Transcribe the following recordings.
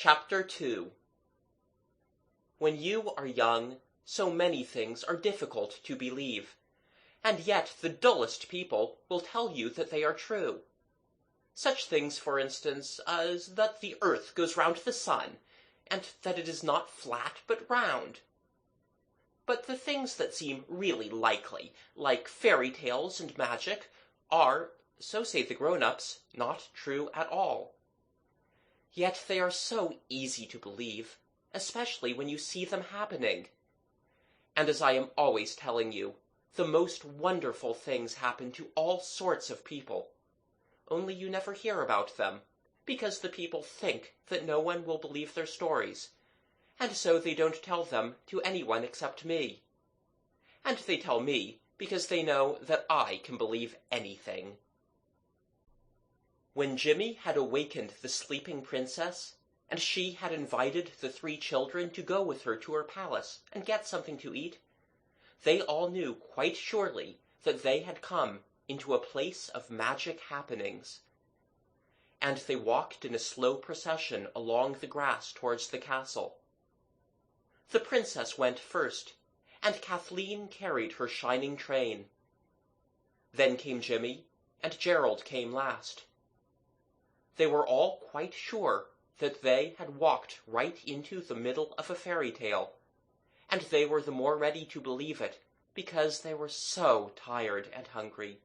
Chapter 2. When you are young, so many things are difficult to believe, and yet the dullest people will tell you that they are true. Such things, for instance, as that the earth goes round the sun, and that it is not flat but round. But the things that seem really likely, like fairy tales and magic, are, so say the grown-ups, not true at all. Yet they are so easy to believe, especially when you see them happening. And as I am always telling you, the most wonderful things happen to all sorts of people, only you never hear about them, because the people think that no one will believe their stories, and so they don't tell them to anyone except me. And they tell me because they know that I can believe anything. When Jimmy had awakened the sleeping princess, and she had invited the 3 children to go with her to her palace and get something to eat, they all knew quite surely that they had come into a place of magic happenings. And they walked in a slow procession along the grass towards the castle. The princess went first, and Kathleen carried her shining train. Then came Jimmy, and Gerald came last. They were all quite sure that they had walked right into the middle of a fairy tale, and they were the more ready to believe it because they were so tired and hungry.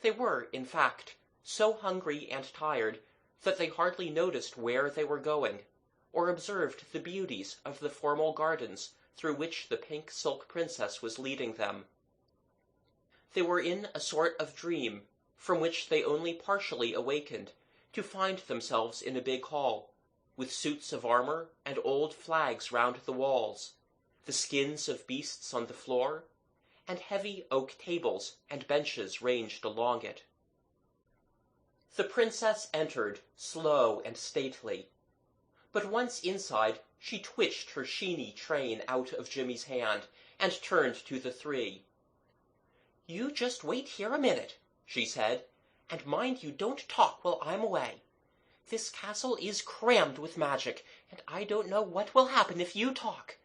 They were, in fact, so hungry and tired that they hardly noticed where they were going, or observed the beauties of the formal gardens through which the pink silk princess was leading them. They were in a sort of dream, from which they only partially awakened, to find themselves in a big hall, with suits of armor and old flags round the walls, the skins of beasts on the floor, and heavy oak tables and benches ranged along it. The princess entered, slow and stately, but once inside she twitched her sheeny train out of Jimmy's hand and turned to the 3. "You just wait here a minute," she said, "and mind you don't talk while I'm away. This castle is crammed with magic, and I don't know what will happen if you talk."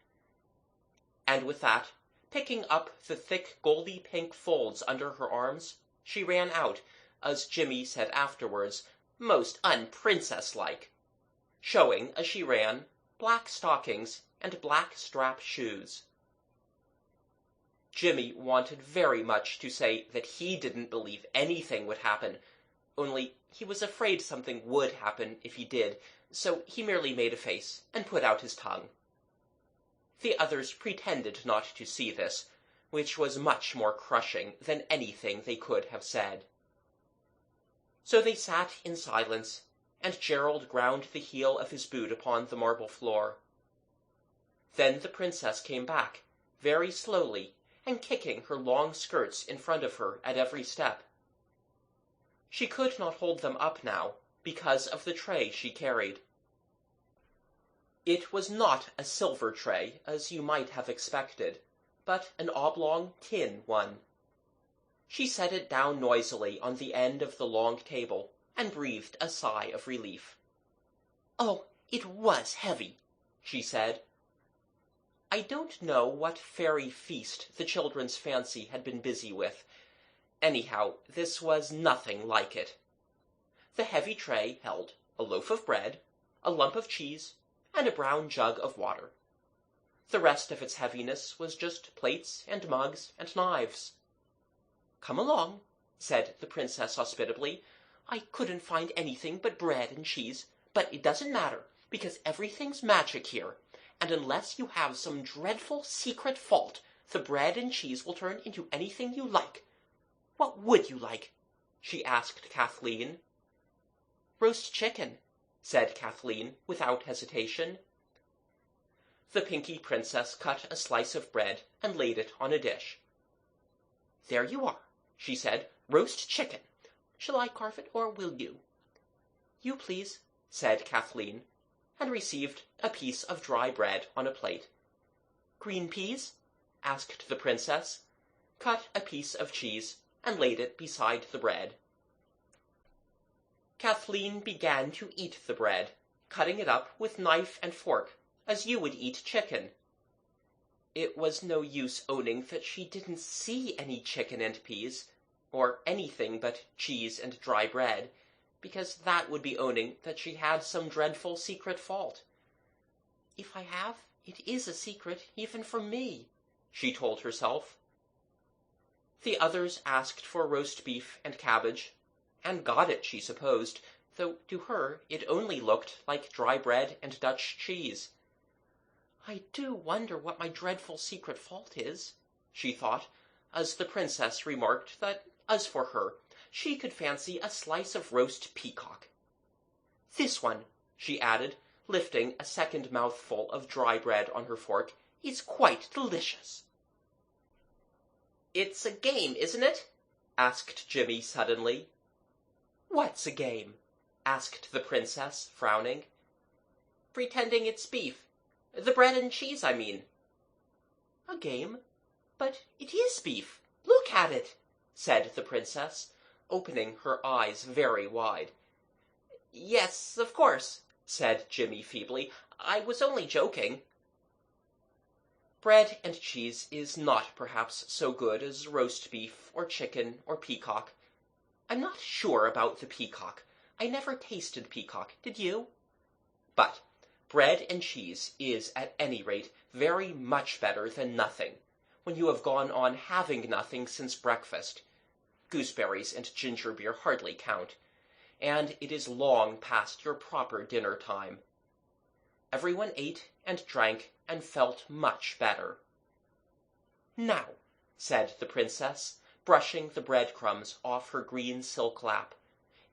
And with that, picking up the thick goldy pink folds under her arms, she ran out, as Jimmy said afterwards, most unprincess-like, showing, as she ran, black stockings and black strap shoes. Jimmy wanted very much to say that he didn't believe anything would happen, only he was afraid something would happen if he did, so he merely made a face and put out his tongue. The others pretended not to see this, which was much more crushing than anything they could have said. So they sat in silence, and Gerald ground the heel of his boot upon the marble floor. Then the princess came back, very slowly, and kicking her long skirts in front of her at every step. She could not hold them up now, because of the tray she carried. It was not a silver tray, as you might have expected, but an oblong tin one. She set it down noisily on the end of the long table, and breathed a sigh of relief. "Oh, it was heavy," she said. I don't know what fairy feast the children's fancy had been busy with. Anyhow, this was nothing like it. The heavy tray held a loaf of bread, a lump of cheese, and a brown jug of water. The rest of its heaviness was just plates and mugs and knives. "Come along," said the princess hospitably. "I couldn't find anything but bread and cheese, but it doesn't matter, because everything's magic here, and unless you have some dreadful secret fault, the bread and cheese will turn into anything you like. What would you like?" she asked Kathleen. "Roast chicken," said Kathleen, without hesitation. The Pinky Princess cut a slice of bread and laid it on a dish. "There you are," she said, "roast chicken. Shall I carve it, or will you?" "You please," said Kathleen, and received a piece of dry bread on a plate. "Green peas?" asked the princess, cut a piece of cheese, and laid it beside the bread. Kathleen began to eat the bread, cutting it up with knife and fork, as you would eat chicken. It was no use owning that she didn't see any chicken and peas, or anything but cheese and dry bread, because that would be owning that she had some dreadful secret fault. "If I have, it is a secret, even from me," she told herself. The others asked for roast beef and cabbage, and got it, she supposed, though to her it only looked like dry bread and Dutch cheese. "I do wonder what my dreadful secret fault is," she thought, as the princess remarked that, as for her, she could fancy a slice of roast peacock. "This one," she added, lifting a second mouthful of dry bread on her fork, "is quite delicious." "It's a game, isn't it?" asked Jimmy suddenly. "What's a game?" asked the princess, frowning. "Pretending it's beef. The bread and cheese, I mean." "A game? But it is beef. Look at it," said the princess, opening her eyes very wide. "Yes, of course," said Jimmy feebly. "I was only joking." Bread and cheese is not perhaps so good as roast beef or chicken or peacock. I'm not sure about the peacock. I never tasted peacock, did you? But bread and cheese is at any rate very much better than nothing, when you have gone on having nothing since breakfast. Gooseberries and ginger beer hardly count, and it is long past your proper dinner time. Everyone ate and drank and felt much better. "Now," said the princess, brushing the breadcrumbs off her green silk lap,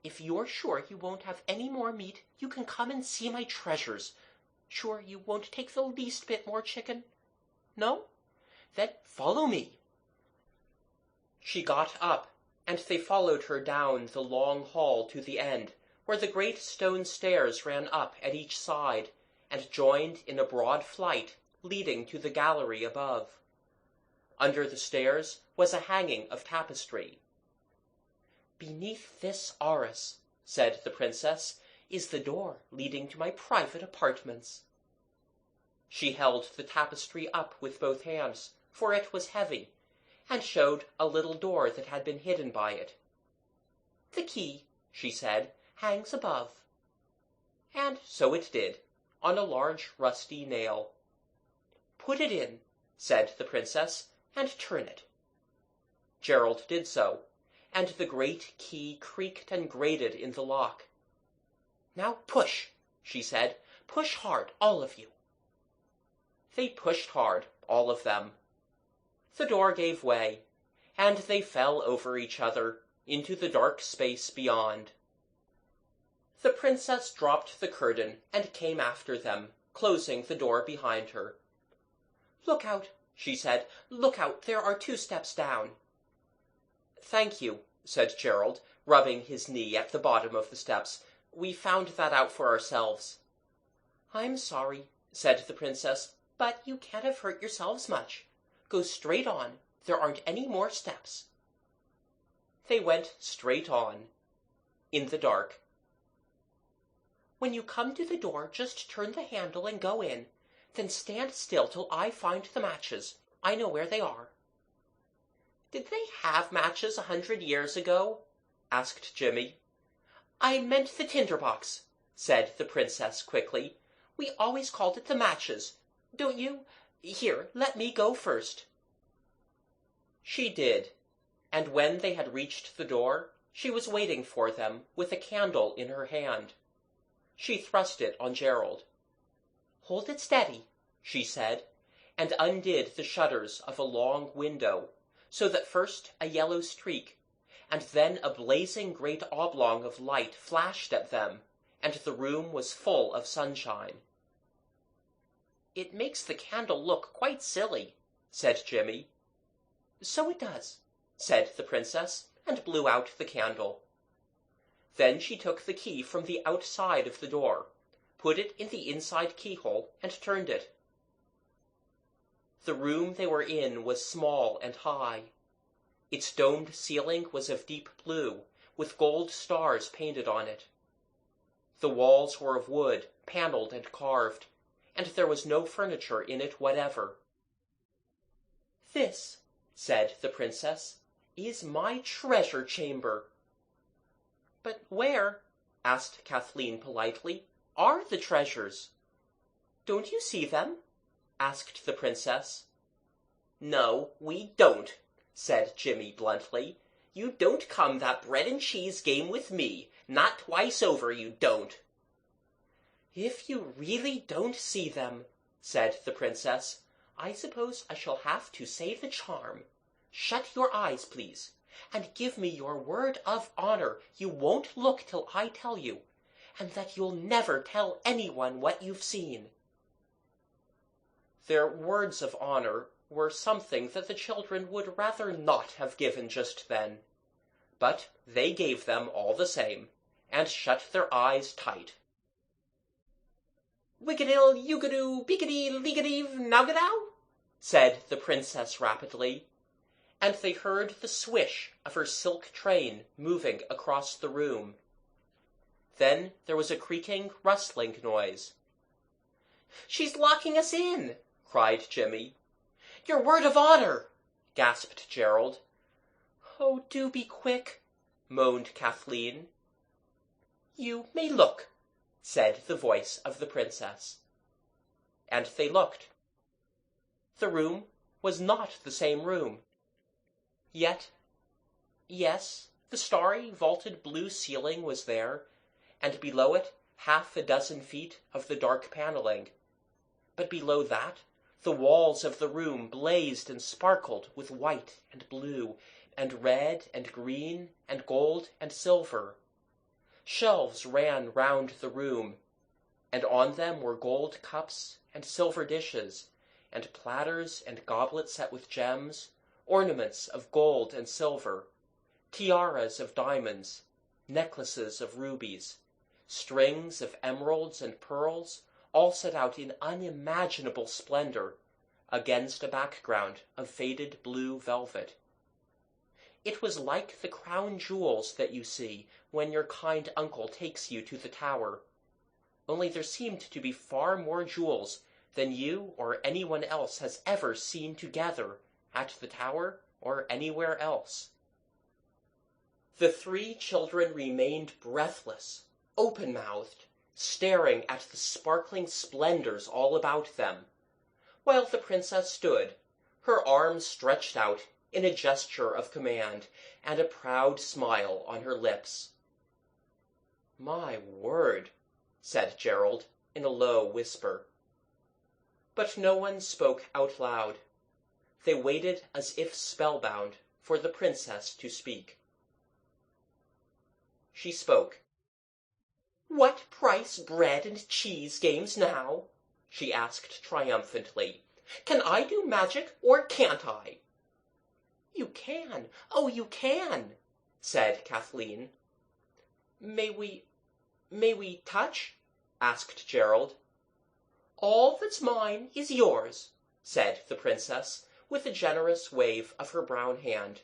"if you're sure you won't have any more meat, you can come and see my treasures. Sure you won't take the least bit more chicken? No? Then follow me." She got up, and they followed her down the long hall to the end, where the great stone stairs ran up at each side, and joined in a broad flight leading to the gallery above. Under the stairs was a hanging of tapestry. "Beneath this arras," said the princess, "is the door leading to my private apartments." She held the tapestry up with both hands, for it was heavy, and showed a little door that had been hidden by it. "The key," she said, "hangs above." And so it did, on a large rusty nail. "Put it in," said the princess, "and turn it." Gerald did so, and the great key creaked and grated in the lock. "Now push," she said. "Push hard, all of you." They pushed hard, all of them. The door gave way, and they fell over each other into the dark space beyond. The princess dropped the curtain and came after them, closing the door behind her. "Look out," she said. "Look out, there are 2 steps down." "Thank you," said Gerald, rubbing his knee at the bottom of the steps. "We found that out for ourselves." "I'm sorry," said the princess, "but you can't have hurt yourselves much. Go straight on. There aren't any more steps." They went straight on, in the dark. "When you come to the door, just turn the handle and go in. Then stand still till I find the matches. I know where they are." "Did they have matches 100 years ago?" asked Jimmy. "I meant the tinder box," said the princess quickly. "We always called it the matches. Don't you? Here, let me go first." She did, and when they had reached the door, she was waiting for them with a candle in her hand. She thrust it on Gerald. "Hold it steady," she said, and undid the shutters of a long window, so that first a yellow streak, and then a blazing great oblong of light flashed at them, and the room was full of sunshine. "It makes the candle look quite silly," said Jimmy. "So it does," said the princess, and blew out the candle. Then she took the key from the outside of the door, put it in the inside keyhole, and turned it. The room they were in was small and high. Its domed ceiling was of deep blue, with gold stars painted on it. The walls were of wood, panelled and carved, and there was no furniture in it whatever. "This," said the Princess, "is my treasure chamber." "But where," asked Kathleen politely, "are the treasures?" "Don't you see them?" asked the Princess. "No, we don't," said Jimmy bluntly. "You don't come that bread and cheese game with me. Not twice over, you don't." "If you really don't see them," said the Princess, "I suppose I shall have to say the charm. Shut your eyes, please, and give me your word of honor you won't look till I tell you, and that you'll never tell anyone what you've seen." Their words of honor were something that the children would rather not have given just then, but they gave them all the same, and shut their eyes tight. "Wiggadil, yugadoo, beakadee, leagadee, nowgadow," said the Princess rapidly, and they heard the swish of her silk train moving across the room. Then there was a creaking, rustling noise. "She's locking us in!" cried Jimmy. "Your word of honor!" gasped Gerald. "Oh, do be quick," moaned Kathleen. "You may look," said the voice of the Princess. And they looked. The room was not the same room. Yet, yes, the starry, vaulted blue ceiling was there, and below it half a dozen feet of the dark paneling. But below that, the walls of the room blazed and sparkled with white and blue, and red and green, and gold and silver. Shelves ran round the room, and on them were gold cups and silver dishes, and platters and goblets set with gems, ornaments of gold and silver, tiaras of diamonds, necklaces of rubies, strings of emeralds and pearls, all set out in unimaginable splendor, against a background of faded blue velvet. It was like the crown jewels that you see when your kind uncle takes you to the tower, only there seemed to be far more jewels than you or anyone else has ever seen together at the tower or anywhere else. The three children remained breathless, open-mouthed, staring at the sparkling splendors all about them, while the Princess stood, her arms stretched out in a gesture of command, and a proud smile on her lips. "My word," said Gerald in a low whisper. But no one spoke out loud. They waited as if spellbound for the Princess to speak. She spoke. "What price bread and cheese games now?" she asked triumphantly. "Can I do magic, or can't I?" "You can, oh, you can," said Kathleen. May we touch?" asked Gerald. "All that's mine is yours," said the Princess, with a generous wave of her brown hand,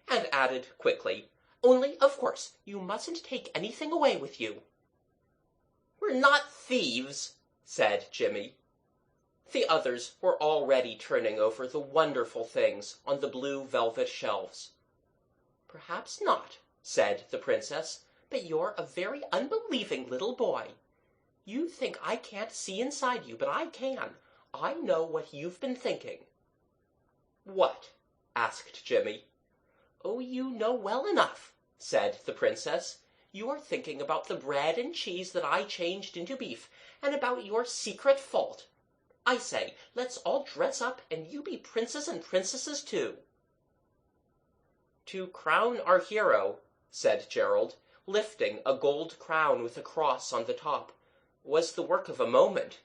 and added quickly, "only, of course, you mustn't take anything away with you." "We're not thieves," said Jimmy. The others were already turning over the wonderful things on the blue velvet shelves. "Perhaps not," said the Princess, "but you're a very unbelieving little boy. You think I can't see inside you, but I can. I know what you've been thinking." "What?" asked Jimmy. "Oh, you know well enough," said the Princess. "You're thinking about the bread and cheese that I changed into beef, and about your secret fault. I say, let's all dress up, and you be princes and princesses too." "To crown our hero," said Gerald, lifting a gold crown with a cross on the top, "was the work of a moment."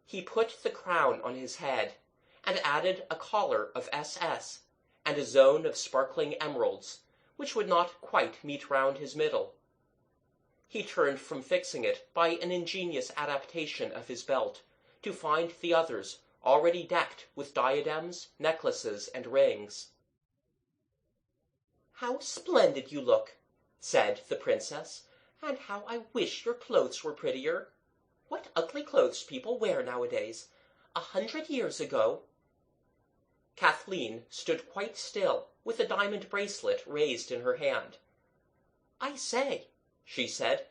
He put the crown on his head, and added a collar of SS, and a zone of sparkling emeralds, which would not quite meet round his middle. He turned from fixing it by an ingenious adaptation of his belt, to find the others already decked with diadems, necklaces, and rings. "How splendid you look," said the Princess, And how I wish your clothes were prettier. What ugly clothes people wear nowadays. 100 years ago—" Kathleen stood quite still, with the diamond bracelet raised in her hand. "I say," she said,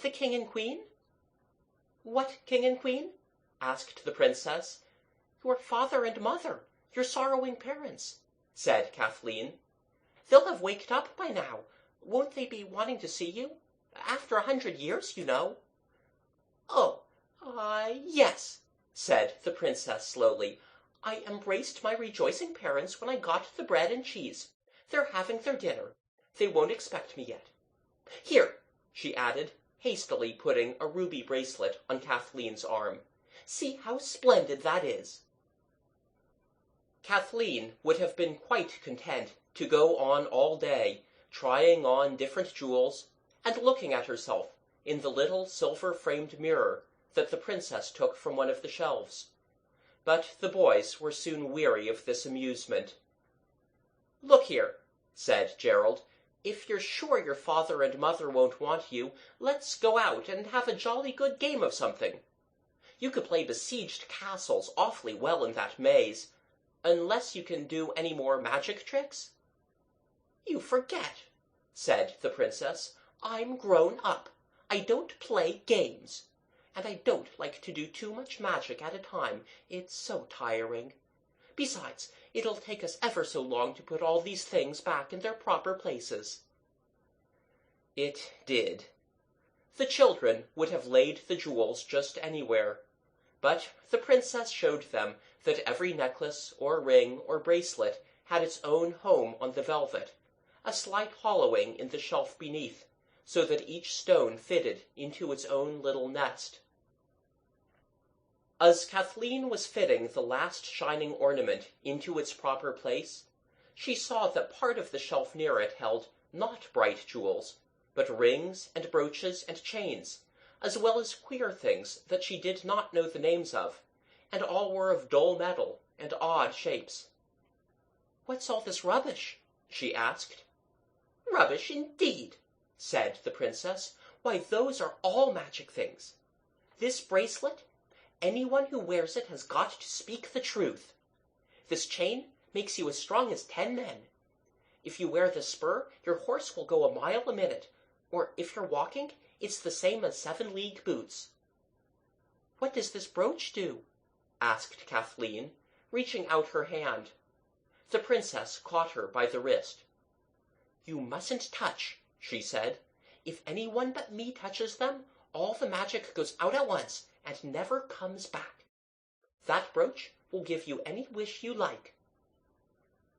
"the king and queen?" "What king and queen?" asked the princess. "Your father and mother, your sorrowing parents," said Kathleen. "They'll have waked up by now. Won't they be wanting to see you? After 100 years, you know." "Oh, yes," said the princess slowly. "I embraced my rejoicing parents when I got the bread and cheese. They're having their dinner. They won't expect me yet. Here," she added, hastily putting a ruby bracelet on Kathleen's arm. "See how splendid that is." Kathleen would have been quite content to go on all day, trying on different jewels, and looking at herself in the little silver-framed mirror that the princess took from one of the shelves. But the boys were soon weary of this amusement. "Look here," said Gerald, "if you're sure your father and mother won't want you, let's go out and have a jolly good game of something. You could play besieged castles awfully well in that maze, unless you can do any more magic tricks." "You forget," said the princess. "I'm grown up. I don't play games. And I don't like to do too much magic at a time. It's so tiring. Besides, it'll take us ever so long to put all these things back in their proper places." It did. The children would have laid the jewels just anywhere, but the princess showed them that every necklace or ring or bracelet had its own home on the velvet, a slight hollowing in the shelf beneath, so that each stone fitted into its own little nest. As Kathleen was fitting the last shining ornament into its proper place, she saw that part of the shelf near it held not bright jewels, but rings and brooches and chains, as well as queer things that she did not know the names of, and all were of dull metal and odd shapes. "What's all this rubbish?" she asked. "Rubbish indeed," said the princess. "Why, those are all magic things. This bracelet, anyone who wears it has got to speak the truth. This chain makes you as strong as 10 men. If you wear the spur, your horse will go a mile a minute, or if you're walking, it's the same as 7-league boots." "What does this brooch do?" asked Kathleen, reaching out her hand. The princess caught her by the wrist. "You mustn't touch," she said. "If anyone but me touches them, all the magic goes out at once and never comes back. That brooch will give you any wish you like."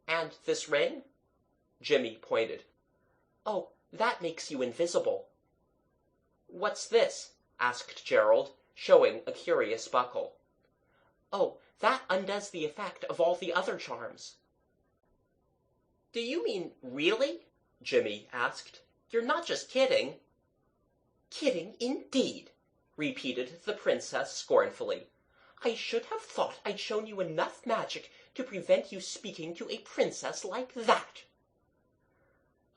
"And this ring?" Jimmy pointed. "Oh, that makes you invisible." "What's this?" asked Gerald, showing a curious buckle. "Oh, that undoes the effect of all the other charms." "Do you mean really?" Jimmy asked. "You're not just kidding?" "Kidding, indeed," repeated the princess scornfully. "I should have thought I'd shown you enough magic to prevent you speaking to a princess like that."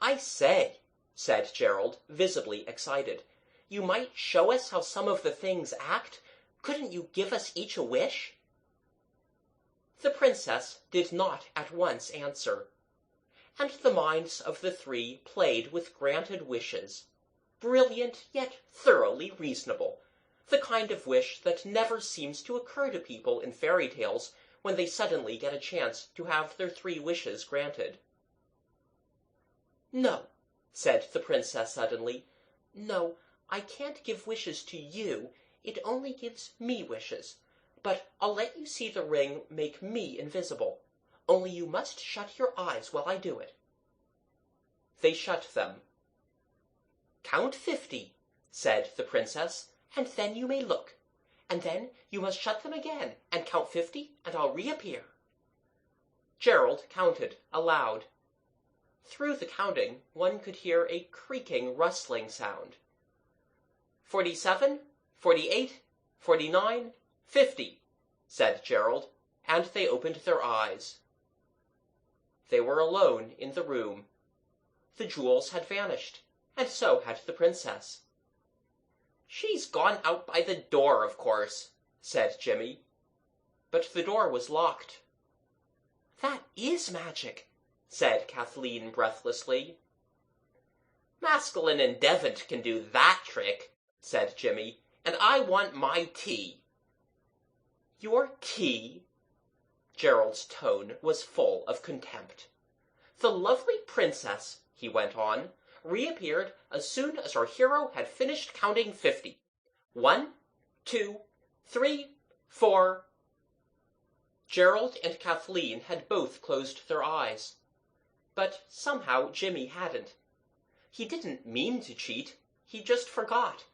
"I say," said Gerald, visibly excited, "you might show us how some of the things act. Couldn't you give us each a wish?" The princess did not at once answer, and the minds of the three played with granted wishes, brilliant yet thoroughly reasonable, the kind of wish that never seems to occur to people in fairy tales when they suddenly get a chance to have their 3 wishes granted. "No," said the princess suddenly. "No, I can't give wishes to you. It only gives me wishes. But I'll let you see the ring make me invisible. Only you must shut your eyes while I do it." They shut them. "Count 50, said the princess, "and then you may look. And then you must shut them again, and count 50, and I'll reappear." Gerald counted aloud. Through the counting, one could hear a creaking, rustling sound. 47, 48, 49, 50, said Gerald, and they opened their eyes. They were alone in the room. The jewels had vanished, and so had the princess. "She's gone out by the door, of course," said Jimmy. But the door was locked. "That is magic," said Kathleen breathlessly. "Maskelyne and Devant can do that trick," said Jimmy, "and I want my tea." "Your tea?" Gerald's tone was full of contempt. "The lovely princess," he went on, "reappeared as soon as our hero had finished counting 50. 1, 2, 3, 4. Gerald and Kathleen had both closed their eyes. But somehow Jimmy hadn't. He didn't mean to cheat, he just forgot.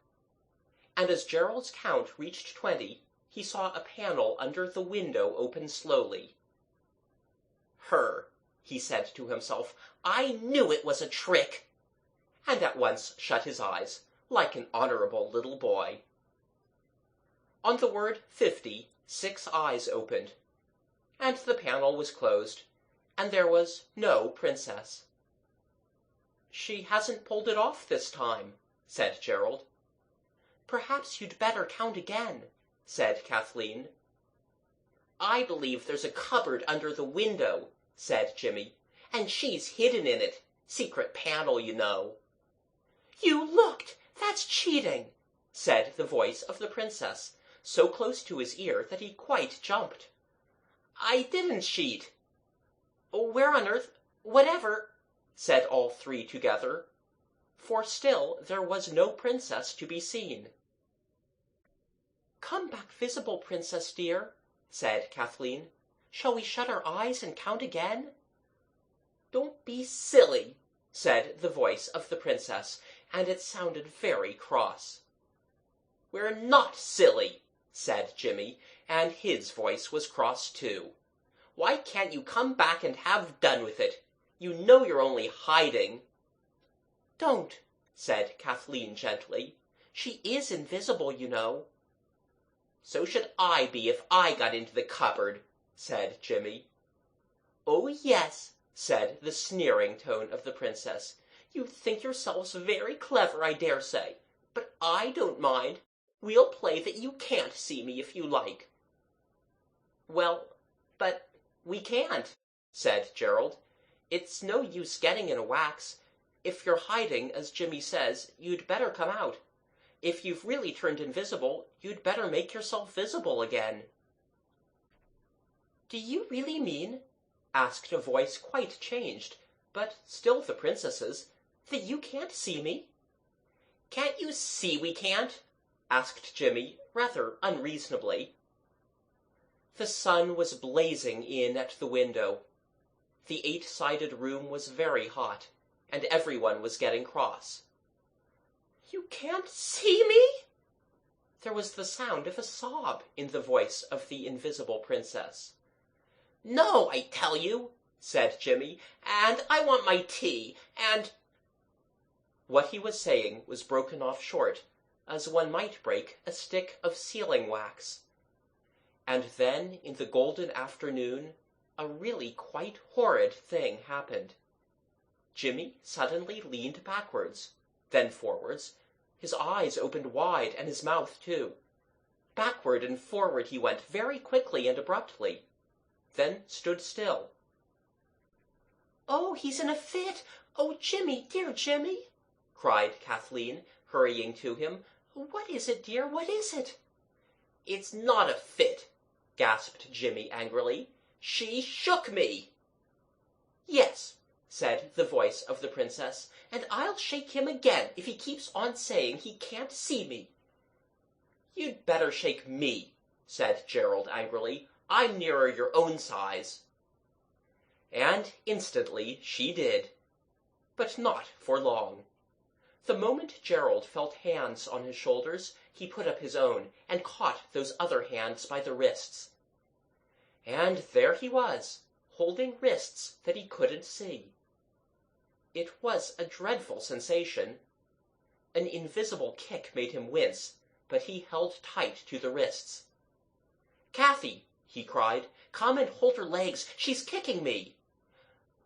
And as Gerald's count reached 20, he saw a panel under the window open slowly. "Her," he said to himself, "I knew it was a trick!" And at once shut his eyes, like an honorable little boy. On the word 50, 6 eyes opened, and the panel was closed, and there was no princess. "She hasn't pulled it off this time," said Gerald. "Perhaps you'd better count again," said Kathleen. "I believe there's a cupboard under the window," said Jimmy, "and she's hidden in it. Secret panel, you know." "You looked! That's cheating," said the voice of the princess, so close to his ear that he quite jumped. "I didn't cheat." "Where on earth, whatever," said all three together, for still there was no princess to be seen. "Come back visible, princess dear," said Kathleen. "Shall we shut our eyes and count again?" "Don't be silly," said the voice of the princess, and it sounded very cross. "We're not silly," said Jimmy, and his voice was cross too. "Why can't you come back and have done with it? You know you're only hiding." "Don't," said Kathleen gently. "She is invisible, you know." "So should I be if I got into the cupboard," said Jimmy. "Oh, yes," said the sneering tone of the princess. "You think yourselves very clever, I dare say, but I don't mind. We'll play that you can't see me if you like." "Well, but we can't," said Gerald. "It's no use getting in a wax. If you're hiding, as Jimmy says, you'd better come out. If you've really turned invisible, you'd better make yourself visible again." "Do you really mean," asked a voice quite changed, but still the princess's, "that you can't see me?" "Can't you see we can't?" asked Jimmy, rather unreasonably. The sun was blazing in at the window. The 8-sided room was very hot, and everyone was getting cross. "You can't see me?" There was the sound of a sob in the voice of the invisible princess. "No, I tell you," said Jimmy, "and I want my tea, and—" What he was saying was broken off short, as one might break a stick of sealing wax. And then, in the golden afternoon, a really quite horrid thing happened. Jimmy suddenly leaned backwards, then forwards. His eyes opened wide, and his mouth too. Backward and forward he went very quickly and abruptly, then stood still. "Oh, he's in a fit! Oh, Jimmy, dear Jimmy!" cried Kathleen, hurrying to him. "What is it, dear? What is it?" "It's not a fit," gasped Jimmy angrily. "She shook me." "Yes," said the voice of the princess, "and I'll shake him again if he keeps on saying he can't see me." "You'd better shake me," said Gerald angrily. "I'm nearer your own size." And instantly she did. But not for long. The moment Gerald felt hands on his shoulders, he put up his own, and caught those other hands by the wrists. And there he was, holding wrists that he couldn't see. It was a dreadful sensation. An invisible kick made him wince, but he held tight to the wrists. "Kathy," he cried, "come and hold her legs. She's kicking me."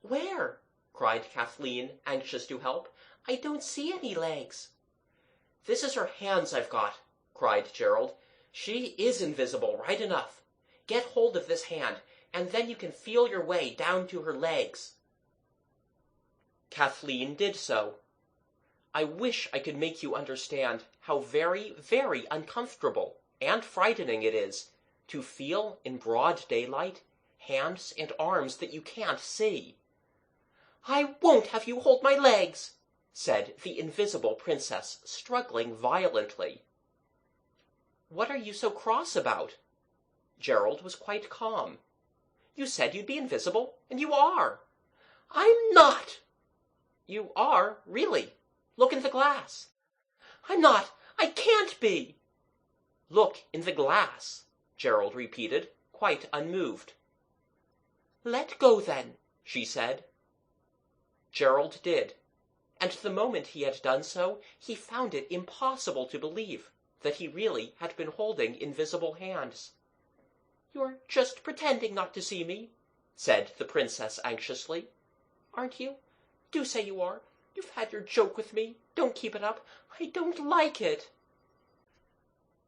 "Where?" cried Kathleen, anxious to help. "I don't see any legs." This is her hands I've got, cried Gerald. She is invisible, right enough. Get hold of this hand, and then you can feel your way down to her legs. Kathleen did so. I wish I could make you understand how very, very uncomfortable and frightening it is to feel in broad daylight hands and arms that you can't see. I won't have you hold my legs, said the invisible princess, struggling violently. What are you so cross about? Gerald was quite calm. You said you'd be invisible, and you are. I'm not. You are, really. Look in the glass. I'm not. I can't be. Look in the glass, Gerald repeated, quite unmoved. Let go, then, she said. Gerald did, and the moment he had done so, he found it impossible to believe that he really had been holding invisible hands. You're just pretending not to see me, said the princess anxiously. Aren't you? Do say you are. You've had your joke with me. Don't keep it up. I don't like it.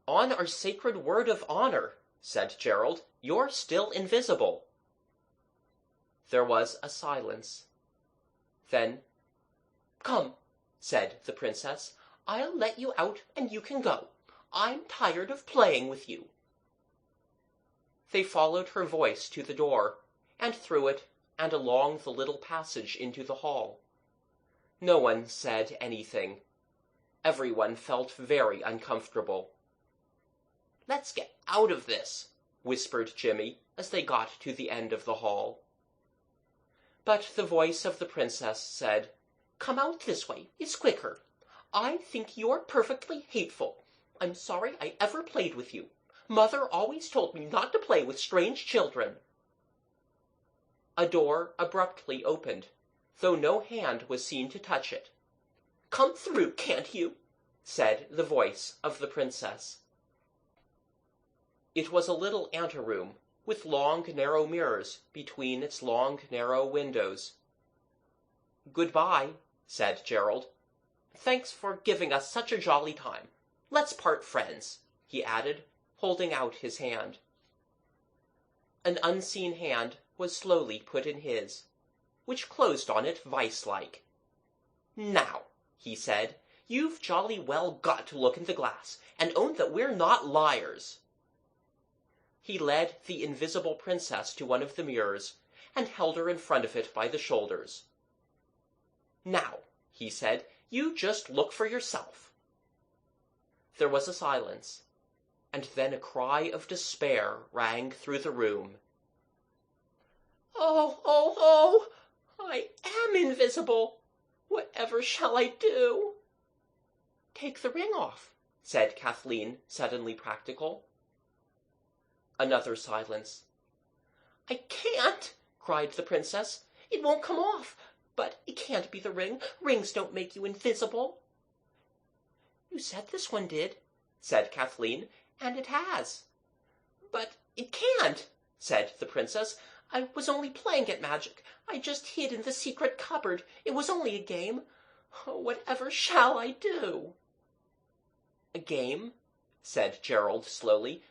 On our sacred word of honor, said Gerald, you're still invisible. There was a silence. Then, come, said the princess. I'll let you out and you can go. I'm tired of playing with you. They followed her voice to the door, and through it, and along the little passage into the hall. No one said anything. Everyone felt very uncomfortable. Let's get out of this, whispered Jimmy, as they got to the end of the hall. But the voice of the princess said, Come out this way, it's quicker. I think you're perfectly hateful. I'm sorry I ever played with you. Mother always told me not to play with strange children. A door abruptly opened, though no hand was seen to touch it. Come through, can't you? Said the voice of the princess. It was a little anteroom, with long, narrow mirrors between its long, narrow windows. Goodbye, said Gerald. Thanks for giving us such a jolly time. Let's part friends, he added, holding out his hand. An unseen hand was slowly put in his, which closed on it vice-like. Now, he said, you've jolly well got to look in the glass, and own that we're not liars. He led the invisible princess to one of the mirrors, and held her in front of it by the shoulders. Now, he said, you just look for yourself. There was a silence, and then a cry of despair rang through the room. Oh, oh, oh! I am invisible! Whatever shall I do? Take the ring off, said Kathleen, suddenly practical. Another silence. I can't, cried the princess. It won't come off. But it can't be the ring. Rings don't make you invisible. You said this one did, said Kathleen, and it has. But it can't, said the princess. I was only playing at magic. I just hid in the secret cupboard. It was only a game. Oh, whatever shall I do? A game, said Gerald slowly.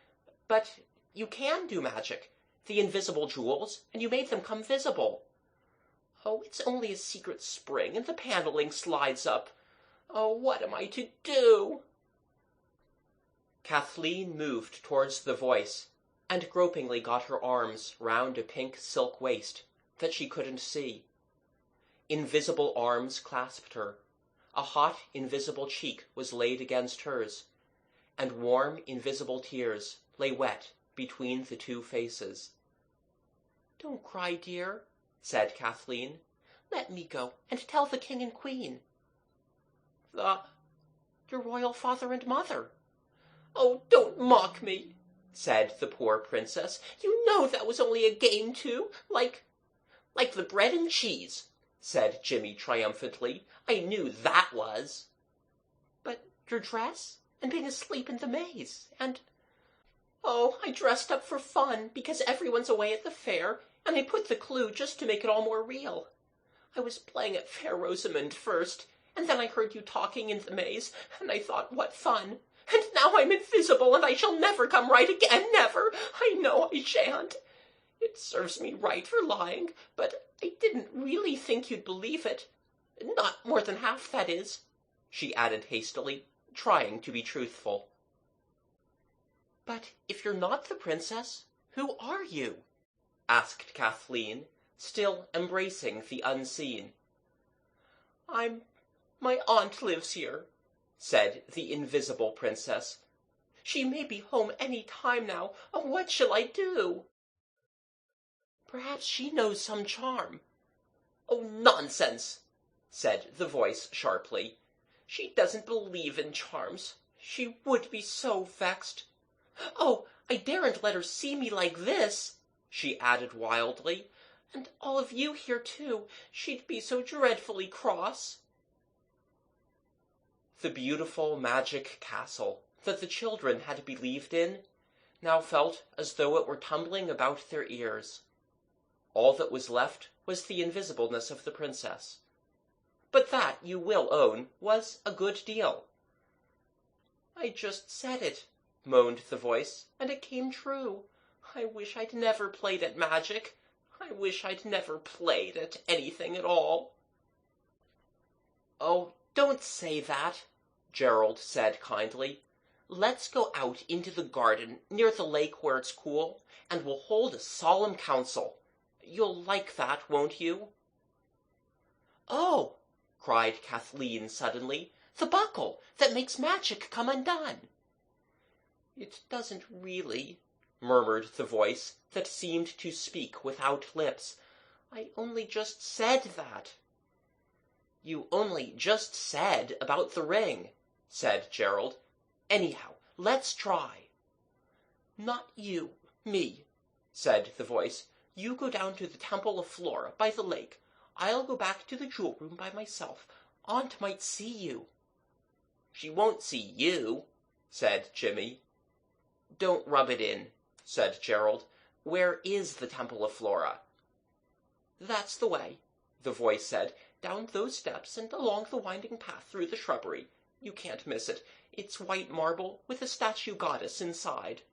But you can do magic. The invisible jewels, and you made them come visible. Oh, it's only a secret spring, and the paneling slides up. Oh, what am I to do? Kathleen moved towards the voice, and gropingly got her arms round a pink silk waist that she couldn't see. Invisible arms clasped her. A hot, invisible cheek was laid against hers, and warm, invisible tears lay wet between the two faces. Don't cry, dear, said Kathleen. Let me go and tell the king and queen. Your royal father and mother. Oh, don't mock me, said the poor princess. You know that was only a game, too, like the bread and cheese, said Jimmy triumphantly. I knew that was. But your dress, and being asleep in the maze, and... Oh, I dressed up for fun, because everyone's away at the fair, and I put the clue just to make it all more real. I was playing at Fair Rosamond first, and then I heard you talking in the maze, and I thought, what fun. And now I'm invisible, and I shall never come right again, never. I know I shan't. It serves me right for lying, but I didn't really think you'd believe it. Not more than half, that is," she added hastily, trying to be truthful. "But if you're not the princess, who are you?" asked Kathleen, still embracing the unseen. My aunt lives here," said the invisible princess. "She may be home any time now. Oh, what shall I do?" "Perhaps she knows some charm." "Oh, nonsense," said the voice sharply. "She doesn't believe in charms. She would be so vexed. Oh, I daren't let her see me like this," she added wildly. "And all of you here, too. She'd be so dreadfully cross." The beautiful magic castle that the children had believed in now felt as though it were tumbling about their ears. All that was left was the invisibleness of the princess. But that, you will own, was a good deal. "I just said it," moaned the voice, "and it came true. I wish I'd never played at magic. I wish I'd never played at anything at all." "Oh, don't say that," Gerald said kindly. "Let's go out into the garden near the lake where it's cool, and we'll hold a solemn council. You'll like that, won't you?" "Oh!" cried Kathleen suddenly. "The buckle that makes magic come undone." "It doesn't really," murmured the voice that seemed to speak without lips. "I only just said that." "You only just said about the ring," said Gerald. "Anyhow, let's try." "Not you, me," said the voice. "You go down to the Temple of Flora by the lake. I'll go back to the jewel room by myself. Aunt might see you." "She won't see you," said Jimmy. "Don't rub it in," said Gerald. "Where is the Temple of Flora?" "That's the way," the voice said. "Down those steps and along the winding path through the shrubbery. You can't miss it. It's white marble with a statue goddess inside."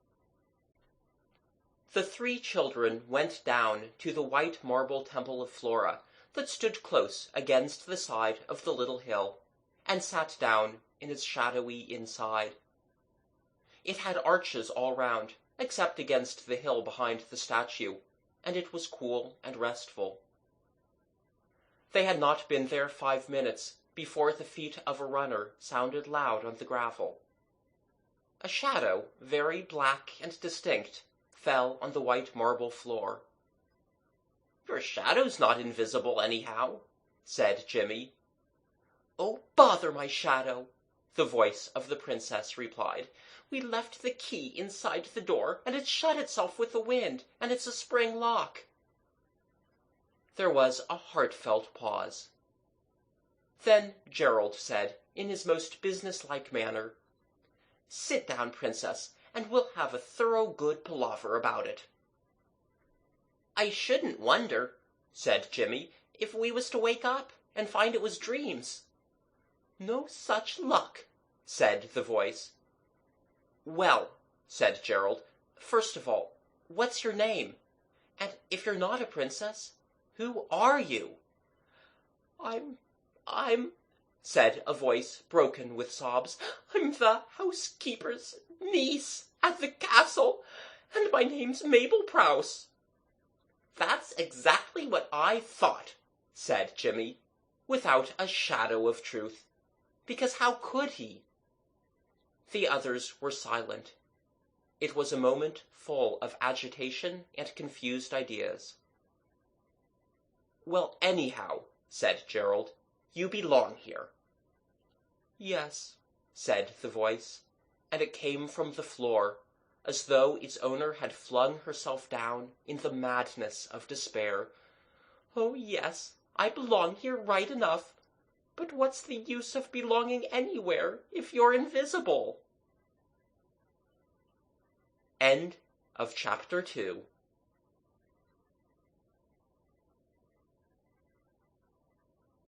The three children went down to the white marble Temple of Flora that stood close against the side of the little hill, and sat down in its shadowy inside. It had arches all round, except against the hill behind the statue, and it was cool and restful. They had not been there 5 minutes before the feet of a runner sounded loud on the gravel. A shadow, very black and distinct, fell on the white marble floor. "Your shadow's not invisible, anyhow," said Jimmy. "Oh, bother my shadow," the voice of the princess replied. "We left the key inside the door, and it shut itself with the wind, and it's a spring lock." There was a heartfelt pause. Then Gerald said, in his most businesslike manner, "Sit down, Princess, and we'll have a thorough good palaver about it." "I shouldn't wonder," said Jimmy, "if we was to wake up and find it was dreams." "No such luck," said the voice. "Well," said Gerald, "first of all, what's your name? And if you're not a princess, who are you?" I'm, said a voice broken with sobs. "I'm the housekeeper's niece at the castle, and my name's Mabel Prouse." "That's exactly what I thought," said Jimmy, without a shadow of truth, because how could he? The others were silent. It was a moment full of agitation and confused ideas. "Well, anyhow," said Gerald, "you belong here." "Yes," said the voice, and it came from the floor, as though its owner had flung herself down in the madness of despair. "Oh, yes, I belong here right enough. But what's the use of belonging anywhere if you're invisible?" End of chapter 2.